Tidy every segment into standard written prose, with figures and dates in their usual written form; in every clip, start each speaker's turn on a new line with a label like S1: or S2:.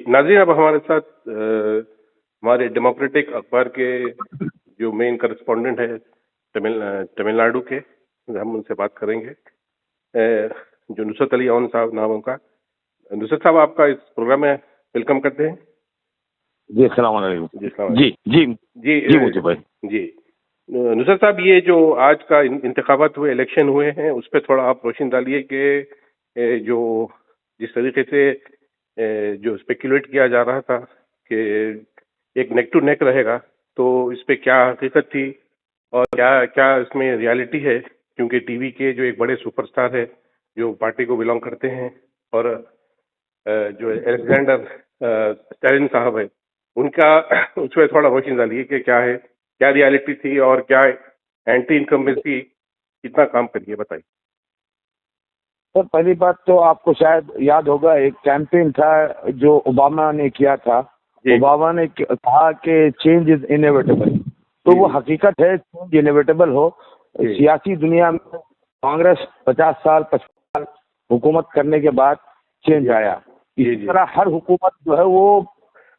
S1: नाज़रीन, अब हमारे साथ हमारे डेमोक्रेटिक अखबार के जो मेन करस्पॉन्डेंट है तमिलनाडु के, हम उनसे बात करेंगे। जो नुसरत अली ओन साहब नाम उनका। नुसरत साहब, आपका इस प्रोग्राम में वेलकम करते हैं।
S2: जी, अस्सलाम वालेकुम।
S1: जी, सलाम।
S2: जी जी
S1: जी
S2: जी मुझे भाई।
S1: जी, नुसरत साहब, ये जो आज का इंतखाबात हुए, इलेक्शन हुए हैं, उस पर थोड़ा आप रोशनी डालिए कि जो जिस तरीके से जो स्पेकुलेट किया जा रहा था कि एक नेक टू नेक रहेगा, तो इस पे क्या हकीकत थी और क्या क्या इसमें रियलिटी है, क्योंकि टीवी के जो एक बड़े सुपरस्टार है जो पार्टी को बिलोंग करते हैं और जो अलेक्जेंडर स्टैलिन साहब है, उनका उस पर थोड़ा रोशनी डालिए कि क्या है, क्या रियलिटी थी और क्या एंटी इनकम्बेंसी कितना काम करिए, बताइए।
S2: सर, पहली बात तो आपको शायद याद होगा, एक कैंपेन था जो ओबामा ने किया था। ओबामा ने कहा कि चेंज इज इनएविटेबल, तो वो हकीकत है, चेंज इनएविटेबल हो। सियासी दुनिया में कांग्रेस 50 साल 55 साल हुकूमत करने के बाद चेंज आया। इसी तरह हर हुकूमत जो है वो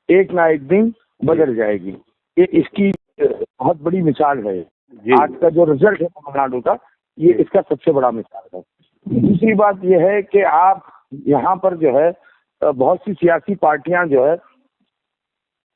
S2: एक ना एक दिन बदल जाएगी। ये इसकी बहुत बड़ी मिसाल है। आज का जो रिजल्ट है तमिलनाडु का, ये इसका सबसे बड़ा मिसाल है। दूसरी बात यह है कि आप यहाँ पर जो है बहुत सी सियासी पार्टियां जो है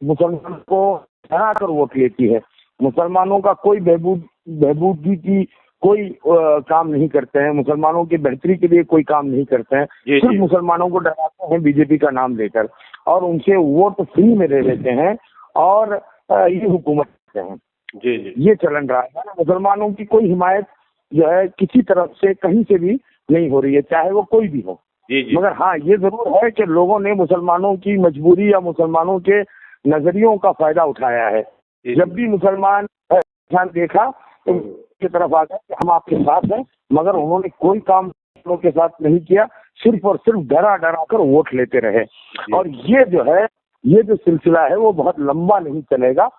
S2: मुसलमानों को हरा कर वोट लेती है। मुसलमानों का कोई बहबूदी की कोई काम नहीं करते हैं, मुसलमानों की बेहतरी के लिए कोई काम नहीं करते हैं। सिर्फ मुसलमानों को डराते हैं बीजेपी का नाम लेकर और उनसे वोट फ्री में ले लेते हैं और ये हुकूमत करते हैं। ये चलन रहा है। मुसलमानों की कोई हिमायत जो है किसी तरफ से कहीं से भी नहीं हो रही है, चाहे वो कोई भी हो। मगर हाँ, ये जरूर है कि लोगों ने मुसलमानों की मजबूरी या मुसलमानों के नजरियों का फायदा उठाया है। जब भी मुसलमान देखा तो की तरफ आ गए कि हम आपके साथ हैं, मगर उन्होंने कोई काम के साथ नहीं किया, सिर्फ और सिर्फ डरा डरा कर वोट लेते रहे। और ये जो है, ये जो सिलसिला है वो बहुत लंबा नहीं चलेगा।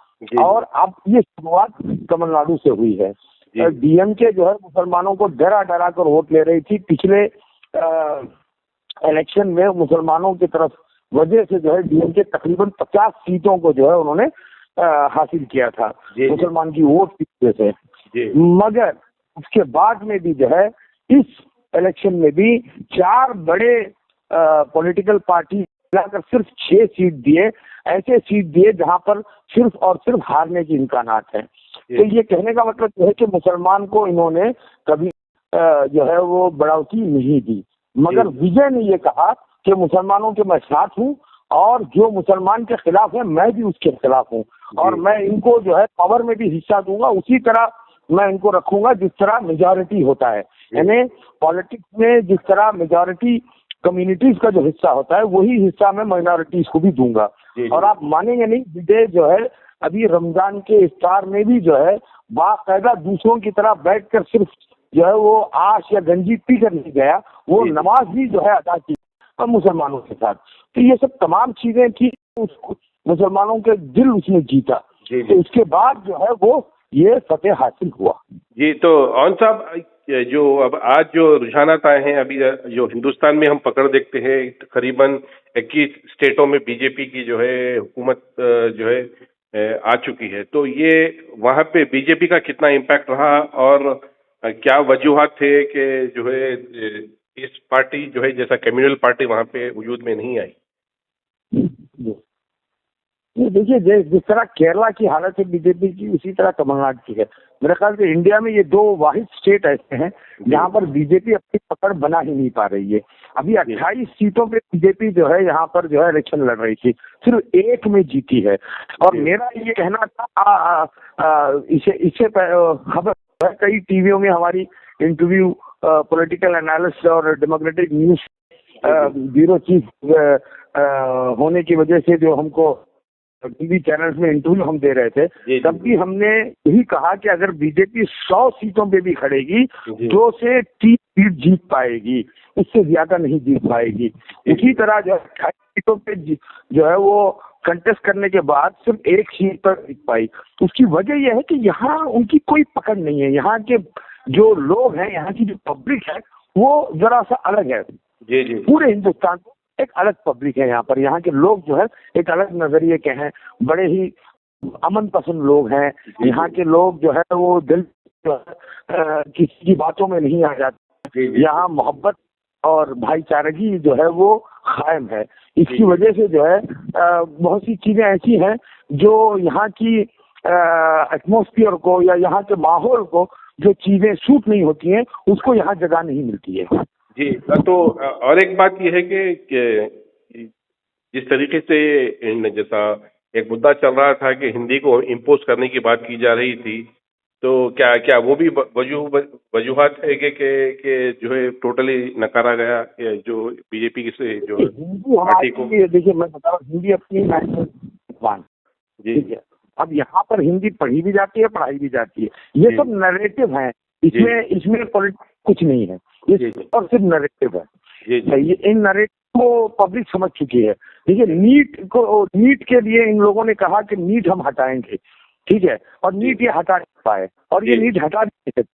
S2: और अब ये शुरुआत तमिलनाडु से हुई है। डीएमके जो है मुसलमानों को डरा डरा कर वोट ले रही थी। पिछले इलेक्शन में मुसलमानों की तरफ वजह से जो है डीएमके तकरीबन 50 सीटों को जो है उन्होंने हासिल किया था मुसलमान की वोट की वजह से। मगर उसके बाद में भी जो है इस इलेक्शन में भी 4 बड़े पॉलिटिकल पार्टी मिलाकर सिर्फ 6 सीट दिए, ऐसे सीट दिए जहां पर सिर्फ और सिर्फ हारने के इम्कानात हैं। तो ये कहने का मतलब है कि मुसलमान को इन्होंने कभी जो है वो बढ़ोतरी नहीं दी, मगर विजय ने ये कहा कि मुसलमानों के मैं साथ हूँ और जो मुसलमान के खिलाफ है मैं भी उसके खिलाफ हूँ और मैं इनको जो है पावर में भी हिस्सा दूंगा, उसी तरह मैं इनको रखूंगा जिस तरह मेजॉरिटी होता है। यानी पॉलिटिक्स में जिस तरह मेजॉरिटी कम्युनिटीज का जो हिस्सा होता है वही हिस्सा मैं माइनॉरिटीज को भी दूंगा। और आप मानेंगे नहीं, विजय जो है अभी रमजान के इफ्तार में भी जो है बाकायदा दूसरों की तरह बैठकर सिर्फ जो है वो आश या गंजी पी कर नहीं गया, वो नमाज भी जो है अदा की मुसलमानों के साथ। तो ये सब तमाम चीजें थी, मुसलमानों के दिल उसने जीता। तो उसके बाद जो है वो ये फतेह हासिल हुआ।
S1: जी, तो औन साहब, जो अब आज जो रुझानात आए हैं, अभी जो हिंदुस्तान में हम पकड़ देखते हैं, करीबन 21 स्टेटों में बीजेपी की जो है हुकूमत जो है आ चुकी है। तो ये वहां पे बीजेपी का कितना इम्पैक्ट रहा और क्या वजूहात थे कि जो है इस पार्टी जो है जैसा कम्युनल पार्टी वहां पे वजूद में नहीं आई?
S2: देखिए, जिस तरह केरला की हालत है बीजेपी की, उसी तरह तमिलनाडु की है। मेरे ख्याल से इंडिया में ये 2 वाहिद स्टेट ऐसे हैं जहां पर बीजेपी अपनी पकड़ बना ही नहीं पा रही है। अभी 28 सीटों पे बीजेपी जो है यहाँ पर जो है इलेक्शन लड़ रही थी, सिर्फ 1 में जीती है। और मेरा ये कहना था, इससे खबर कई टीवियों में हमारी इंटरव्यू पॉलिटिकल एनालिस्ट और डेमोक्रेटिक न्यूज ब्यूरो चीफ होने की वजह से जो हमको टीवी चैनल्स में इंटरव्यू हम दे रहे थे, तब भी हमने यही कहा कि अगर बीजेपी 100 सीटों पे भी खड़ेगी 2 से 3 सीट जीत पाएगी, उससे ज्यादा नहीं जीत पाएगी। उसी तरह जो 28 सीटों पे जो है वो कंटेस्ट करने के बाद सिर्फ 1 सीट पर जीत पाई। उसकी वजह यह है कि यहाँ उनकी कोई पकड़ नहीं है। यहाँ के जो लोग हैं, यहाँ की जो पब्लिक है, वो जरा सा अलग है पूरे हिंदुस्तान में। एक अलग पब्लिक है यहाँ पर। यहाँ के लोग जो है एक अलग नजरिए के हैं, बड़े ही अमन पसंद लोग हैं। यहाँ के लोग जो है वो दिल किसी की बातों में नहीं आ जाते। यहाँ मोहब्बत और भाईचारगी जो है वो कायम है। इसकी वजह से जो है बहुत सी चीजें ऐसी हैं जो यहाँ की एटमॉस्फेयर को या यहाँ के माहौल को जो चीजें सूट नहीं होती हैं उसको यहाँ जगह नहीं मिलती है।
S1: जी, तो और एक बात ये है कि जिस तरीके से जैसा एक मुद्दा चल रहा था कि हिंदी को इम्पोज करने की बात की जा रही थी, तो क्या क्या वो भी वजूहात है कि जो है टोटली नकारा गया जो बीजेपी से जो
S2: हिंदी
S1: पार्टी को?
S2: देखिए मैं बता रहा हूँ, हिंदी अपनी नेशनल जबान, ठीक है। अब यहाँ पर हिंदी पढ़ी भी जाती है, पढ़ाई भी जाती है। ये सब नैरेटिव है, इसमें पॉलिटिक्स कुछ नहीं है, ये और सिर्फ नैरेटिव है। ये इन नैरेटिव को पब्लिक समझ चुकी है। देखिए नीट के लिए इन लोगों ने कहा कि नीट हम हटाएंगे, ठीक है, और नीट ये हटा नहीं पाए, और ये नीट हटा नहीं सकते,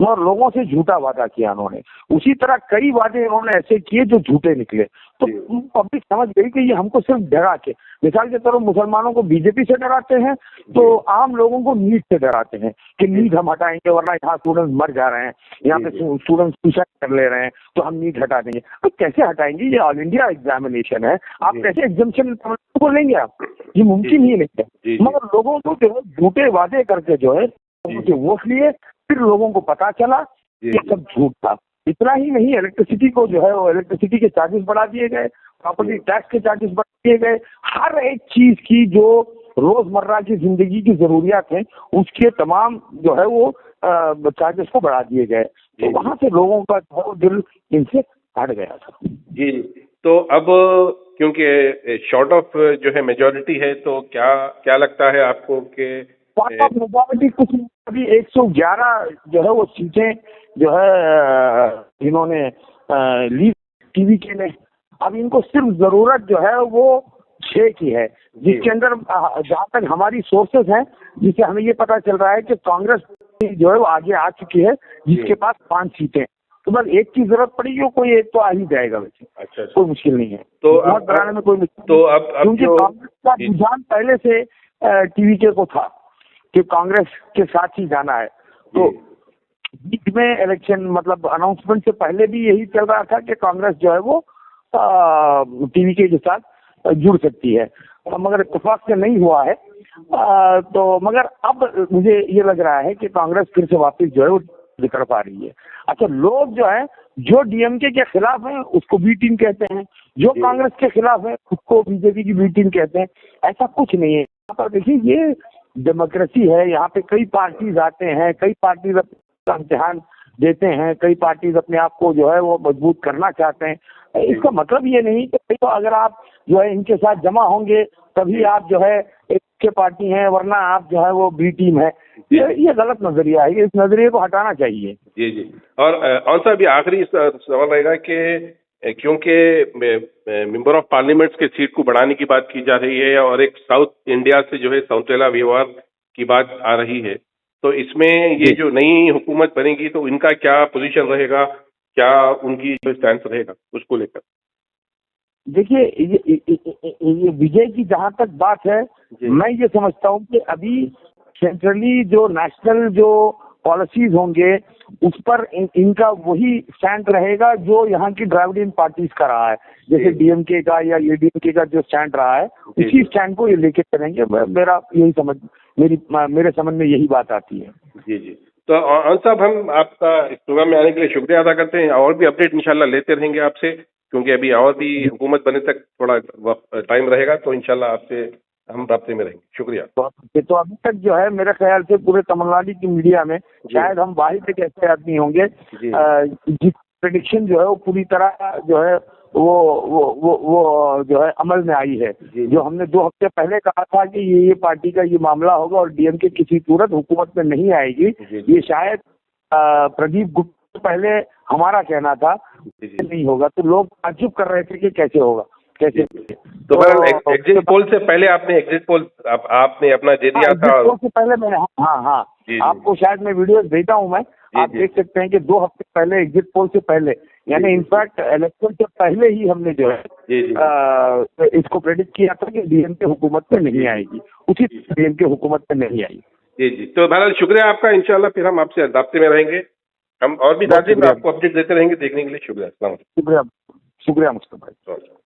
S2: और लोगों से झूठा वादा किया उन्होंने। उसी तरह कई वादे उन्होंने ऐसे किए जो झूठे निकले, तो पब्लिक समझ गई कि ये हमको सिर्फ डरा के, मिसाल के तौर पर मुसलमानों को बीजेपी से डराते हैं, तो आम लोगों को नीट से डराते हैं कि नीट हम हटाएंगे वरना यहाँ स्टूडेंट मर जा रहे हैं, यहाँ पे स्टूडेंट सुसाइड कर ले रहे हैं, तो हम नीट हटा देंगे। तो कैसे हटाएंगे? ये ऑल इंडिया एग्जामिनेशन है, आप कैसे एग्जामिनेशन को लेंगे? आप ये मुमकिन ही नहीं है। मगर लोगों को जो है झूठे वादे करके जो है वोट लिए, फिर लोगों को पता चला ये सब झूठ था। इतना ही नहीं, इलेक्ट्रिसिटी को जो है वो इलेक्ट्रिसिटी के चार्जेस बढ़ा दिए गए, प्रॉपर्टी टैक्स के चार्जेस बढ़ा दिए गए, हर एक चीज की जो रोजमर्रा की जिंदगी की जरूरियात हैं उसके तमाम जो है वो चार्जेस को बढ़ा दिए गए। तो वहां से लोगों का जो दिल इनसे हट गया था।
S1: जी, तो अब क्योंकि शॉर्ट ऑफ जो है मेजॉरिटी है, तो क्या क्या लगता है आपको कि
S2: शॉर्ट ऑफ मेजॉरिटी कुछ अभी 111 जो है वो सीटें जो है इन्होंने ली टीवी के ने। अब इनको सिर्फ जरूरत जो है वो 6 की है, जिसके अंदर जहाँ तक हमारी सोर्सेज हैं, जिससे हमें ये पता चल रहा है कि कांग्रेस जो है वो आगे आ चुकी है, जिसके पास 5 सीटें। तो बस एक की जरूरत पड़ेगी, कोई एक तो आ ही जाएगा वैसे। अच्छा, कोई मुश्किल नहीं है तो बनाने में कोई मुश्किल। तो अब क्योंकि कांग्रेस का रुझान पहले से टीवी के को था कि कांग्रेस के साथ ही जाना है। तो बीच में इलेक्शन मतलब अनाउंसमेंट से पहले भी यही चल रहा था कि कांग्रेस जो है वो टीवी के साथ जुड़ सकती है, मगर इत्तेफाक से नहीं हुआ है। तो मगर अब मुझे ये लग रहा है कि कांग्रेस फिर से वापस जो है वो निकल पा रही है। अच्छा, लोग जो है जो डीएमके के खिलाफ हैं उसको बी टीम कहते हैं, जो कांग्रेस के खिलाफ है उसको बीजेपी की बी टीम कहते हैं। ऐसा कुछ नहीं है यहाँ पर। देखिए ये डेमोक्रेसी है, यहाँ पे कई पार्टीज आते हैं, कई पार्टीज अपना इम्तिहान देते हैं, कई पार्टीज अपने आप को जो है वो मजबूत करना चाहते हैं। इसका मतलब ये नहीं कि तो अगर आप जो है इनके साथ जमा होंगे तभी आप जो है एक के पार्टी हैं, वरना आप जो है वो बी टीम है। ये गलत नजरिया है, इस नजरिए को हटाना चाहिए।
S1: जी जी। और साहब ये आखिरी सवाल रहेगा कि क्योंकि मेंबर ऑफ पार्लियामेंट के सीट को बढ़ाने की बात की जा रही है और एक साउथ इंडिया से जो है सौतेला व्यवहार की बात आ रही है, तो इसमें ये जो नई हुकूमत बनेगी तो इनका क्या पोजीशन रहेगा, क्या उनकी जो स्टैंड रहेगा उसको लेकर?
S2: देखिए ये विजय की जहाँ तक बात है, मैं ये समझता हूँ कि अभी सेंट्रली जो नेशनल जो पॉलिसीज होंगे उस पर इनका वही स्टैंड रहेगा जो यहाँ की द्रविडियन पार्टीज का रहा है। जैसे डीएमके का या एडीएमके का जो स्टैंड रहा है उसी स्टैंड को ये लेके चलेंगे। मेरा यही समझ मेरे समझ में यही बात आती है।
S1: जी जी। तो अंश साहब, हम आपका इस प्रोग्राम में आने के लिए शुक्रिया अदा करते हैं। और भी अपडेट इंशाल्लाह लेते रहेंगे आपसे, क्योंकि अभी और भी हुकूमत बनने तक थोड़ा टाइम रहेगा, तो इंशाल्लाह आपसे हम राब्ते में रहेंगे। शुक्रिया।
S2: तो अभी तक जो है मेरे ख्याल से पूरे तमिलनाडु की मीडिया में शायद हम वाहिद एक ऐसे आदमी होंगे जिस प्रेडिक्शन जो है वो पूरी तरह जो है वो जो है अमल में आई है। जो हमने 2 हफ्ते पहले कहा था कि ये पार्टी का ये मामला होगा और डीएमके किसी सूरत हुकूमत में नहीं आएगी, ये शायद प्रदीप गुप्ता पहले हमारा कहना था नहीं होगा, तो लोग ताज्जुब कर रहे थे कि कैसे होगा कैसे।
S1: तो एग्जिट पोल से पहले आपने आपने अपना दे दिया था।
S2: एग्जिट पोल से पहले मैंने हाँ आपको शायद मैं वीडियो भेजा हूँ मैं, आप देख सकते हैं कि 2 हफ्ते पहले एग्जिट पोल से पहले यानी इनफैक्ट इलेक्शन से पहले ही हमने जो है
S1: जी जी
S2: इसको प्रेडिक्ट किया था कि डीएमके हुकूमत में नहीं आएगी, उसी डीएमके हुकूमत में नहीं आई।
S1: जी जी। तो बहरहाल शुक्रिया आपका, इंशाल्लाह फिर हम आपसे राब्ते में रहेंगे, हम और भी
S2: बहुत
S1: दार्जिलिंग में
S2: शुक्रिया,
S1: आपको अपडेट देते रहेंगे। देखने के लिए शुक्रिया। अस्सलाम वालेकुम।
S2: शुक्रिया, शुक्रिया मुस्तफा भाई।